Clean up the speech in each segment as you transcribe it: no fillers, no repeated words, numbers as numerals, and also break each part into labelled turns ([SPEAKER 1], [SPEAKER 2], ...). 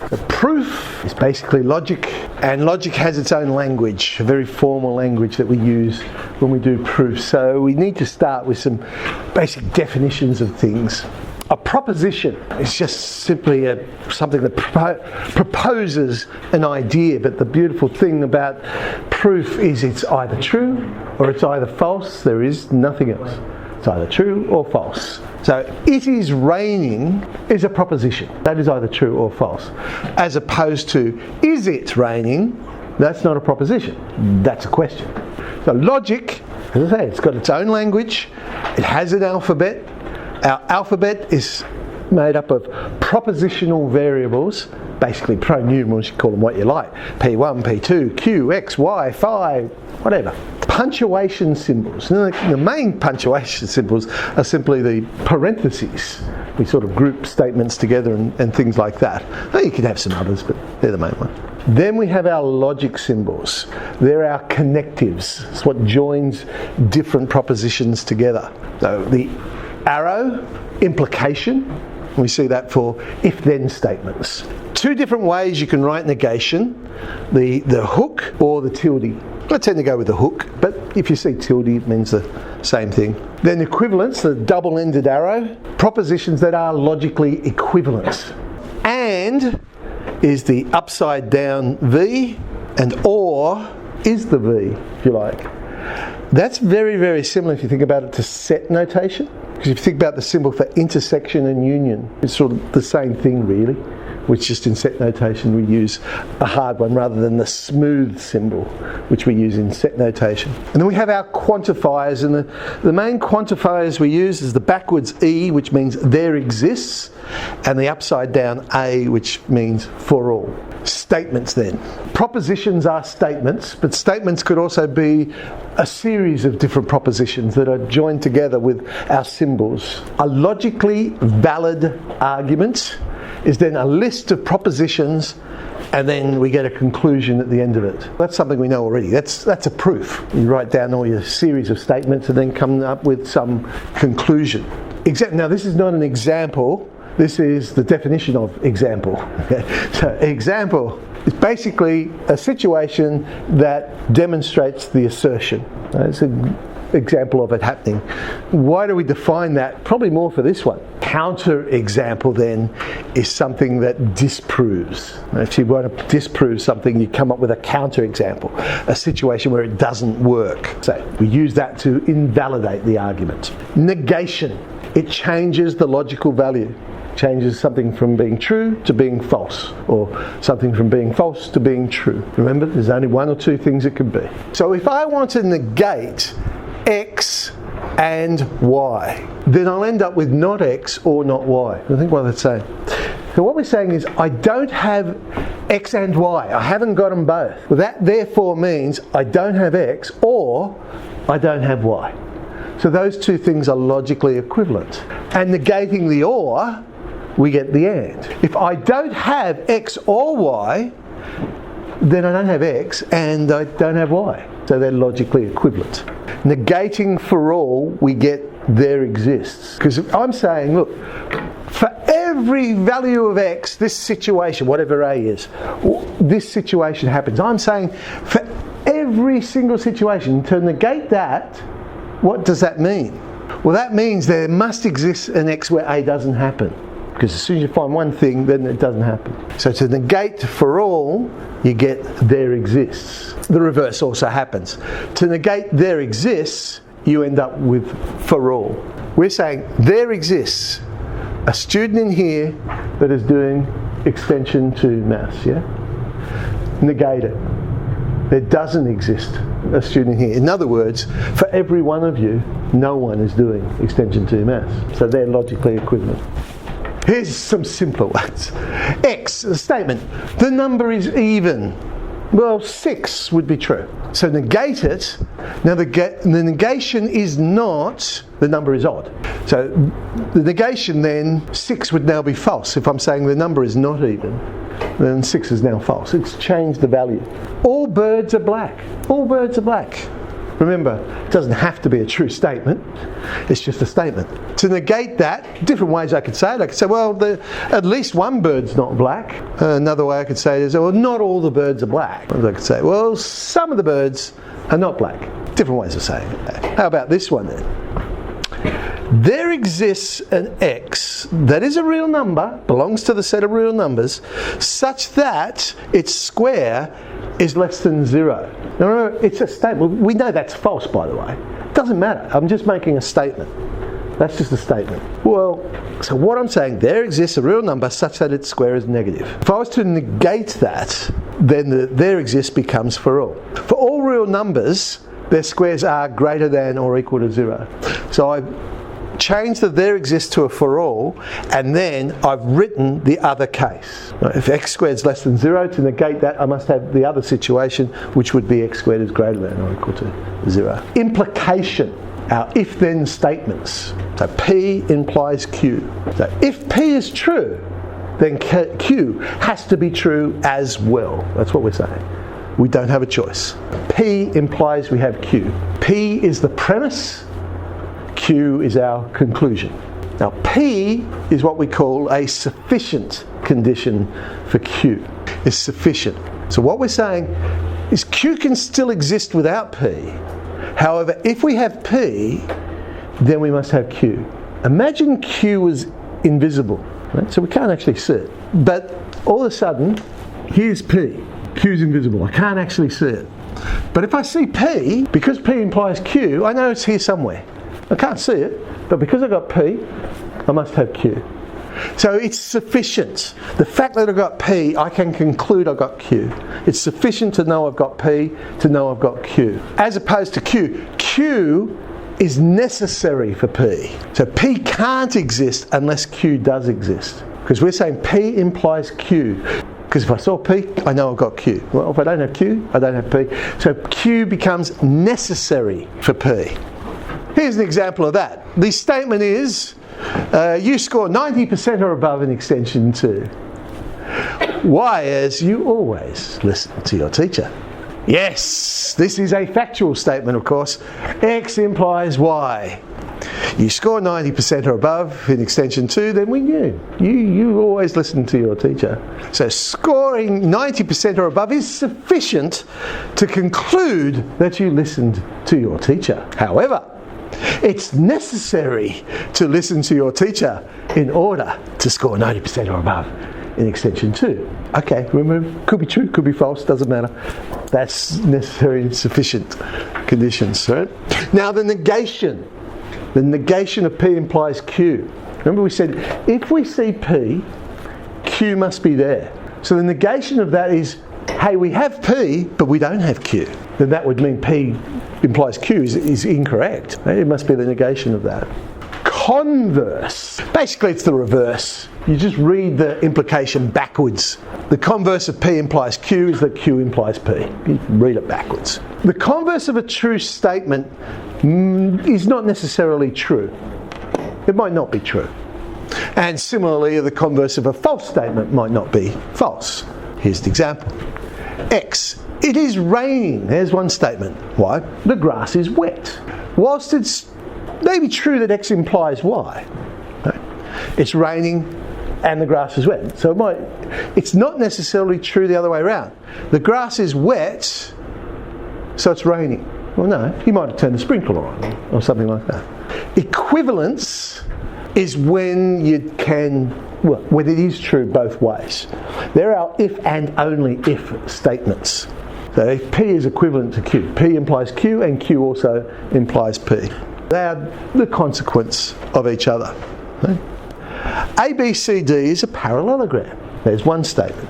[SPEAKER 1] The proof is basically logic, and logic has its own language, a very formal language that we use when we do proofs. So we need to start with some basic definitions of things. A proposition is just simply something that proposes an idea, but the beautiful thing about proof is it's either true or it's either false. There is nothing else. It's either true or false. So it is raining is a proposition. That is either true or false. As opposed to is it raining, that's not a proposition. That's a question. So logic, as I say, it's got its own language. It has an alphabet. Our alphabet is made up of propositional variables, basically pronumerals, you call them what you like. P1, P2, Q, X, Y, Phi, whatever. Punctuation symbols. The main punctuation symbols are simply the parentheses. We sort of group statements together and things like that. You can have some others, but they're the main one. Then we have our logic symbols. They're our connectives. It's what joins different propositions together. So the arrow, implication. We see that for if-then statements. Two different ways you can write negation, the hook or the tilde. I tend to go with the hook, but if you see tilde, it means the same thing. Then equivalence, the double-ended arrow, propositions that are logically equivalent. And is the upside down V, and or is the V, if you like. That's very, very similar if you think about it to set notation. Because if you think about the symbol for intersection and union, it's sort of the same thing really, which just in set notation we use a hard one rather than the smooth symbol, which we use in set notation. And then we have our quantifiers, and the main quantifiers we use is the backwards E, which means there exists, and the upside down A, which means for all. Statements then. Propositions are statements, but statements could also be a series of different propositions that are joined together with our symbols. A logically valid argument is then a list of propositions, and then we get a conclusion at the end of it. That's something we know already. That's a proof. You write down all your series of statements and then come up with some conclusion. Now this is not an example. This is the definition of example. So example is basically a situation that demonstrates the assertion. It's an example of it happening. Why do we define that? Probably more for this one. Counter example then is something that disproves. If you want to disprove something, you come up with a counter example, a situation where it doesn't work. So we use that to invalidate the argument. Negation. It changes the logical value. Changes something from being true to being false, or something from being false to being true. Remember, there's only one or two things it can be. So if I want to negate X and Y, then I'll end up with not X or not Y. I think what that's saying. So what we're saying is I don't have X and Y. I haven't got them both. Well, that therefore means I don't have X or I don't have Y. So those two things are logically equivalent. And negating the or, we get the and. If I don't have X or Y, then I don't have X and I don't have Y. So they're logically equivalent. Negating for all, we get there exists. Because I'm saying, look, for every value of X, this situation, whatever A is, this situation happens. I'm saying for every single situation, to negate that, what does that mean? Well, that means there must exist an X where A doesn't happen. Because as soon as you find one thing, then it doesn't happen. So to negate for all, you get there exists. The reverse also happens. To negate there exists, you end up with for all. We're saying there exists a student in here that is doing extension to maths, yeah? Negate it. There doesn't exist a student here. In other words, for every one of you, no one is doing extension to maths. So they're logically equivalent. Here's some simpler ones. X, the statement, the number is even. Well, 6 would be true. So negate it. Now the negation is not, the number is odd. So the negation then, 6 would now be false. If I'm saying the number is not even, then 6 is now false. It's changed the value. All birds are black. All birds are black. Remember, it doesn't have to be a true statement, it's just a statement. To negate that, different ways I could say it. I could say, well, at least one bird's not black. Another way I could say it is, well, not all the birds are black. I could say, well, some of the birds are not black. Different ways of saying it. How about this one then? There exists an x that is a real number, belongs to the set of real numbers, such that its square is less than 0. Now remember, it's a statement. We know that's false, by the way. It doesn't matter. I'm just making a statement. That's just a statement. Well, so what I'm saying, there exists a real number such that its square is negative. If I was to negate that, then the there exists becomes for all. For all real numbers, their squares are greater than or equal to 0. So I've changed the there exists to a for all, and then I've written the other case. If x squared is less than 0, to negate that I must have the other situation, which would be x squared is greater than or equal to 0. Implication, our if-then statements. So P implies Q. So if P is true, then Q has to be true as well. That's what we're saying. We don't have a choice. P implies we have Q. P is the premise, Q is our conclusion. Now P is what we call a sufficient condition for Q. It's sufficient. So what we're saying is Q can still exist without P. However, if we have P, then we must have Q. Imagine Q was invisible, right? So we can't actually see it. But all of a sudden, here's P. Q's invisible. I can't actually see it. But if I see P, because P implies Q, I know it's here somewhere. I can't see it, but because I've got P, I must have Q. So it's sufficient. The fact that I've got P, I can conclude I've got Q. It's sufficient to know I've got P, to know I've got Q. As opposed to Q. Q is necessary for P. So P can't exist unless Q does exist. Because we're saying P implies Q. Because if I saw P, I know I've got Q. Well, if I don't have Q, I don't have P. So Q becomes necessary for P. Here's an example of that. The statement is, you score 90% or above in extension 2. Why? As you always listen to your teacher. Yes, this is a factual statement, of course. X implies Y. You score 90% or above in extension 2, then we knew. You always listen to your teacher. So scoring 90% or above is sufficient to conclude that you listened to your teacher. However, it's necessary to listen to your teacher in order to score 90% or above in extension 2. Okay, remember, could be true, could be false, doesn't matter. That's necessary and sufficient conditions, right? Now the negation of P implies Q. Remember we said, if we see P, Q must be there. So the negation of that is, hey, we have P, but we don't have Q. Then that would mean P implies Q is incorrect. Right? It must be the negation of that. Converse. Basically it's the reverse. You just read the implication backwards. The converse of P implies Q is that Q implies P. You read it backwards. The converse of a true statement is not necessarily true. It might not be true. And similarly, the converse of a false statement might not be false. Here's the example. X. It is raining. There's one statement. Why? The grass is wet. Whilst it's maybe true that X implies Y. Right? It's raining and the grass is wet. So it's not necessarily true the other way around. The grass is wet, so it's raining. Well, no, you might have turned the sprinkler on or something like that. Equivalence is when you can, well, when it is true both ways. There are if and only if statements. So if P is equivalent to Q, P implies Q and Q also implies P. They are the consequence of each other. Right? ABCD is a parallelogram. There's one statement.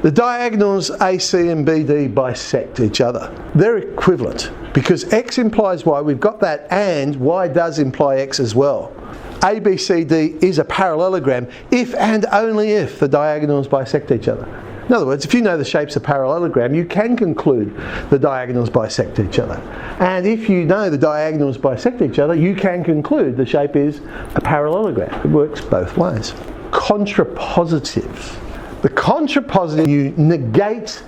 [SPEAKER 1] The diagonals AC and BD bisect each other. They're equivalent because X implies Y, we've got that, and Y does imply X as well. ABCD is a parallelogram if and only if the diagonals bisect each other. In other words, if you know the shape's a parallelogram, you can conclude the diagonals bisect each other. And if you know the diagonals bisect each other, you can conclude the shape is a parallelogram. It works both ways. Contrapositive. The contrapositive, you negate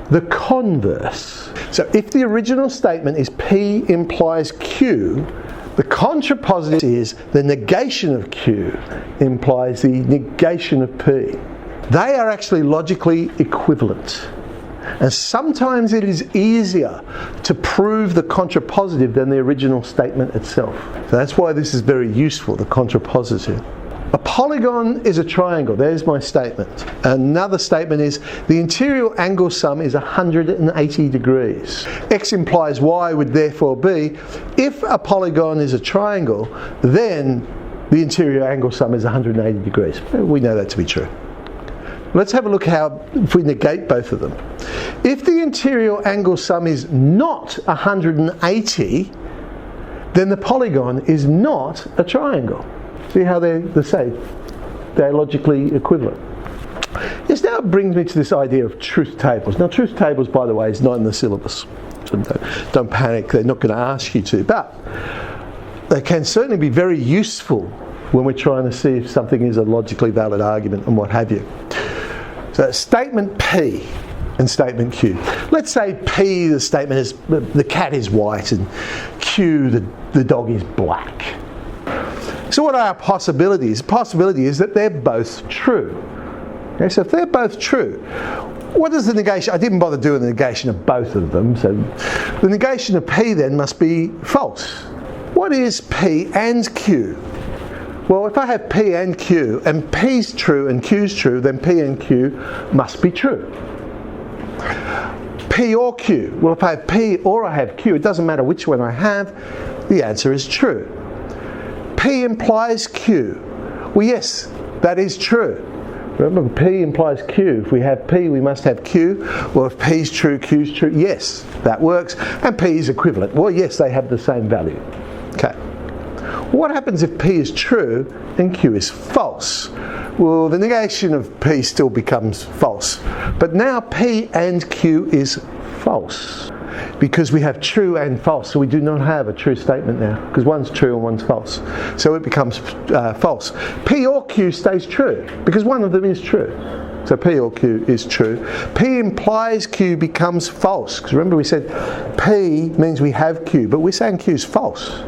[SPEAKER 1] the converse. So if the original statement is P implies Q, the contrapositive is the negation of Q implies the negation of P. They are actually logically equivalent. And sometimes it is easier to prove the contrapositive than the original statement itself. So that's why this is very useful, the contrapositive. A polygon is a triangle. There's my statement. Another statement is the interior angle sum is 180 degrees. X implies Y would therefore be, if a polygon is a triangle, then the interior angle sum is 180 degrees. We know that to be true. Let's have a look how, if we negate both of them. If the interior angle sum is not 180, then the polygon is not a triangle. See how they're the same? They're logically equivalent. This now brings me to this idea of truth tables. Now, truth tables, by the way, is not in the syllabus. So don't panic, they're not going to ask you to. But they can certainly be very useful when we're trying to see if something is a logically valid argument and what have you. So statement P and statement Q. Let's say P, the statement is the cat is white, and Q, the dog is black. So what are our possibilities? The possibility is that they're both true. Okay, so if they're both true, what is the negation? I didn't bother doing the negation of both of them, so the negation of P then must be false. What is P and Q? Well, if I have P and Q, and P's true and Q's true, then P and Q must be true. P or Q? Well, if I have P or I have Q, it doesn't matter which one I have, the answer is true. P implies Q. Well, yes, that is true. Remember, P implies Q. If we have P, we must have Q. Well, if P's true, Q's true, yes, that works. And P is equivalent. Well, yes, they have the same value. Okay. What happens if P is true and Q is false? Well, the negation of P still becomes false. But now P and Q is false, because we have true and false, so we do not have a true statement now, because one's true and one's false. So it becomes false. P or Q stays true, because one of them is true. So P or Q is true. P implies Q becomes false, because remember we said P means we have Q, but we're saying Q is false.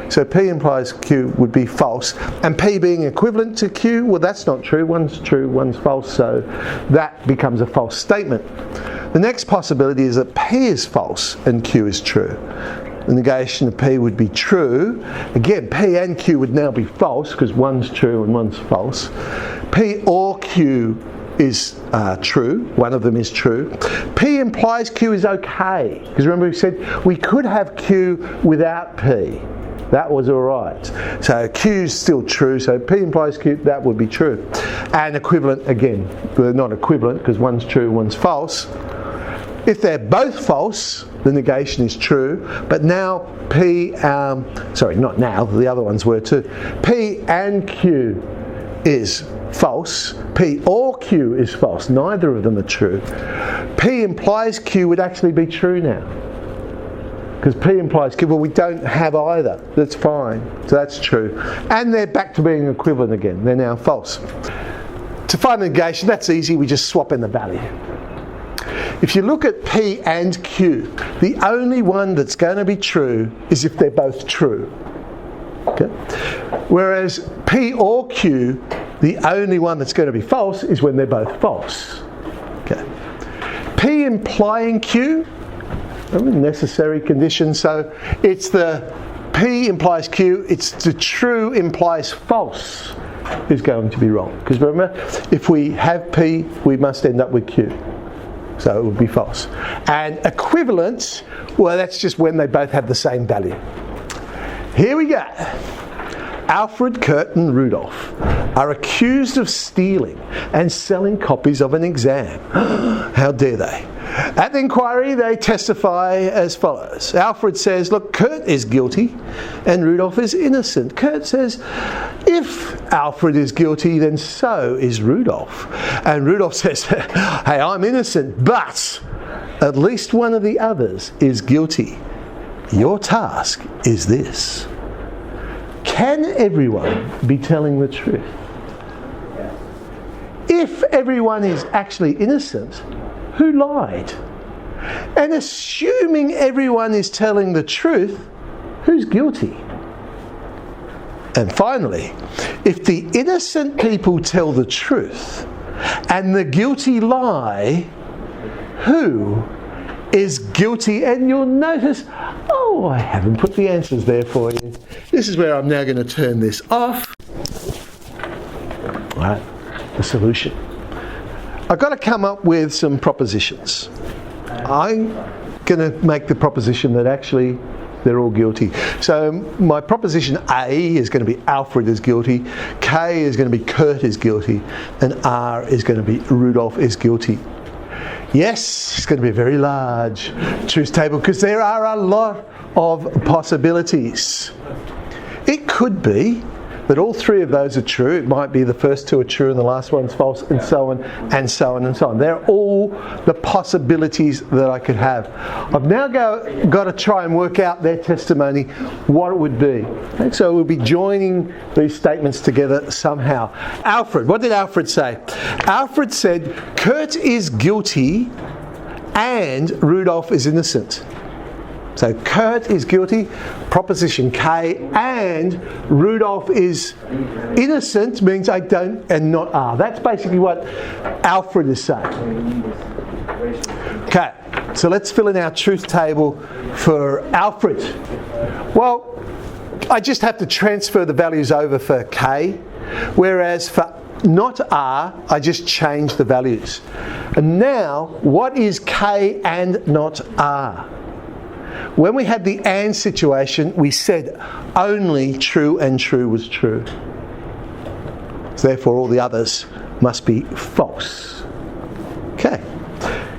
[SPEAKER 1] So P implies Q would be false, and P being equivalent to Q, well, that's not true. One's true, one's false, so that becomes a false statement. The next possibility is that P is false and Q is true. The negation of P would be true. Again, P and Q would now be false, because one's true and one's false. P or Q is true. One of them is true. P implies Q is okay, because remember we said we could have Q without P. That was alright. So Q is still true, so P implies Q, that would be true. And equivalent, again, they're not equivalent because one's true, one's false. If they're both false, the negation is true, but now P, not now, the other ones were too. P and Q is false. P or Q is false. Neither of them are true. P implies Q would actually be true now, because P implies Q, well, we don't have either. That's fine. So that's true. And they're back to being equivalent again. They're now false. To find the negation, that's easy. We just swap in the value. If you look at P and Q, the only one that's going to be true is if they're both true. Okay? Whereas P or Q, the only one that's going to be false is when they're both false. Okay? P implying Q, a necessary condition, so it's the P implies Q, it's the true implies false is going to be wrong. Because remember, if we have P, we must end up with Q. So it would be false. And equivalence, well, that's just when they both have the same value. Here we go. Alfred, Kurt and Rudolph are accused of stealing and selling copies of an exam. How dare they? At the inquiry, they testify as follows. Alfred says, look, Kurt is guilty and Rudolph is innocent. Kurt says, if Alfred is guilty, then so is Rudolph. And Rudolph says, hey, I'm innocent, but at least one of the others is guilty. Your task is this. Can everyone be telling the truth? If everyone is actually innocent, who lied? And assuming everyone is telling the truth, who's guilty? And finally, if the innocent people tell the truth and the guilty lie, who is guilty? And you'll notice, oh, I haven't put the answers there for you. This is where I'm now going to turn this off. Right, the solution. I've got to come up with some propositions. I'm going to make the proposition that actually they're all guilty. So my proposition A is going to be Alfred is guilty, K is going to be Kurt is guilty, and R is going to be Rudolph is guilty. Yes, it's going to be a very large truth table because there are a lot of possibilities. It could be that all three of those are true. It might be the first two are true and the last one's false, and so on and so on and so on. They're all the possibilities that I could have. I've now got to try and work out their testimony, what it would be. And so we'll be joining these statements together somehow. Alfred, what did Alfred say? Alfred said, Kurt is guilty and Rudolph is innocent. So Kurt is guilty, proposition K, and Rudolph is innocent means I don't and not are. That's basically what Alfred is saying. Okay, so let's fill in our truth table for Alfred. Well, I just have to transfer the values over for K, whereas for not R, I just change the values. And now, what is K and not R? When we had the and situation, we said only true and true was true. So therefore, all the others must be false. Okay.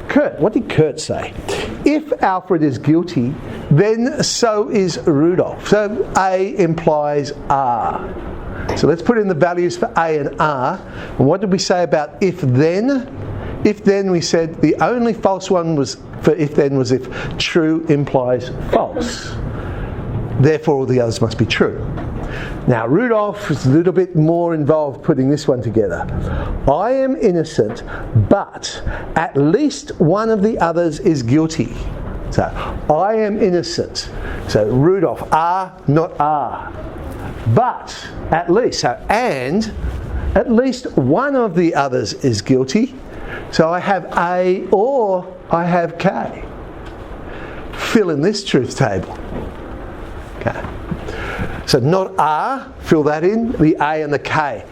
[SPEAKER 1] Kurt, what did Kurt say? If Alfred is guilty, then so is Rudolph. So A implies R. So let's put in the values for A and R. And what did we say about if then? If then, we said the only false one was for if then was if true implies false. Therefore, all the others must be true. Now, Rudolph is a little bit more involved putting this one together. I am innocent, but at least one of the others is guilty. So, I am innocent. So, Rudolph, R, not R. But, at least, so, and at least one of the others is guilty. So I have A or I have K. Fill in this truth table. Okay. So not R, fill that in, the A and the K.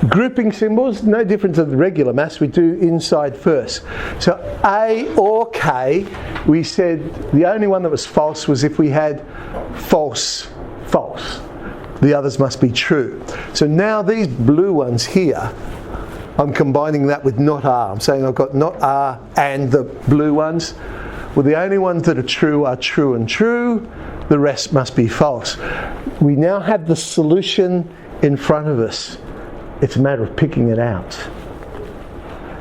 [SPEAKER 1] Grouping symbols, no different to the regular maths, we do inside first. So A or K, we said the only one that was false was if we had false, false. The others must be true. So now these blue ones here, I'm combining that with not R. I'm saying I've got not R and the blue ones. Well, the only ones that are true and true. The rest must be false. We now have the solution in front of us. It's a matter of picking it out.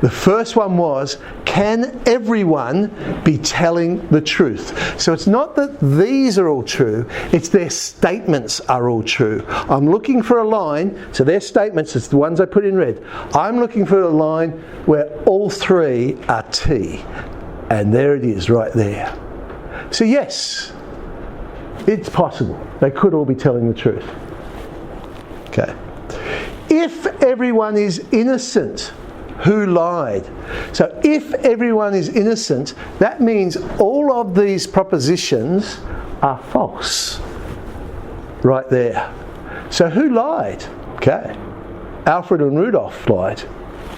[SPEAKER 1] The first one was, can everyone be telling the truth? So it's not that these are all true, it's their statements are all true. I'm looking for a line, so their statements, it's the ones I put in red. I'm looking for a line where all three are T. And there it is, right there. So yes, it's possible. They could all be telling the truth. Okay. If everyone is innocent, who lied? So if everyone is innocent, that means all of these propositions are false. Right there. So who lied? Okay. Alfred and Rudolph lied,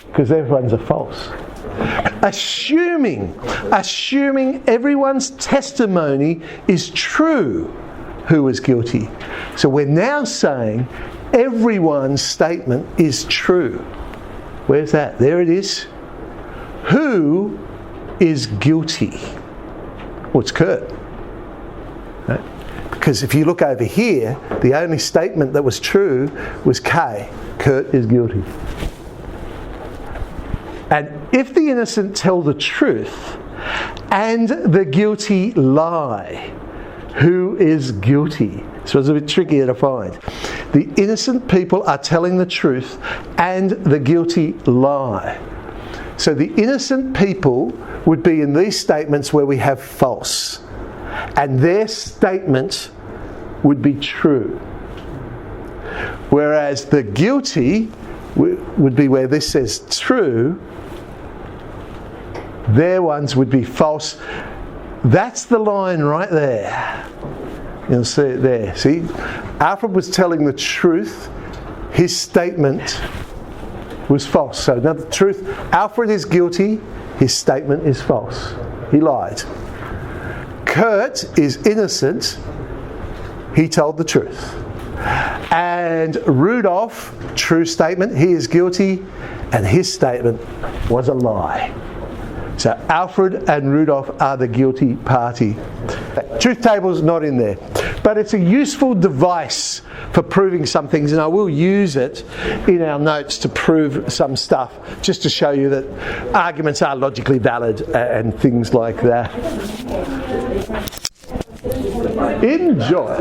[SPEAKER 1] because their ones are false. Assuming everyone's testimony is true, who is guilty? So we're now saying everyone's statement is true. Where's that? There it is. Who is guilty? Well, it's Kurt. Right? Because if you look over here, the only statement that was true was K. Kurt is guilty. And if the innocent tell the truth and the guilty lie, who is guilty? This was a bit trickier to find. The innocent people are telling the truth and the guilty lie. So the innocent people would be in these statements where we have false. And their statement would be true. Whereas the guilty would be where this says true, their ones would be false. That's the line right there. You'll see it there. See, Alfred was telling the truth. His statement was false. So now the truth, Alfred is guilty. His statement is false. He lied. Kurt is innocent. He told the truth. And Rudolph, true statement, he is guilty, and his statement was a lie. So Alfred and Rudolph are the guilty party. Truth table is not in there, but it's a useful device for proving some things, and I will use it in our notes to prove some stuff, just to show you that arguments are logically valid and things like that. Enjoy.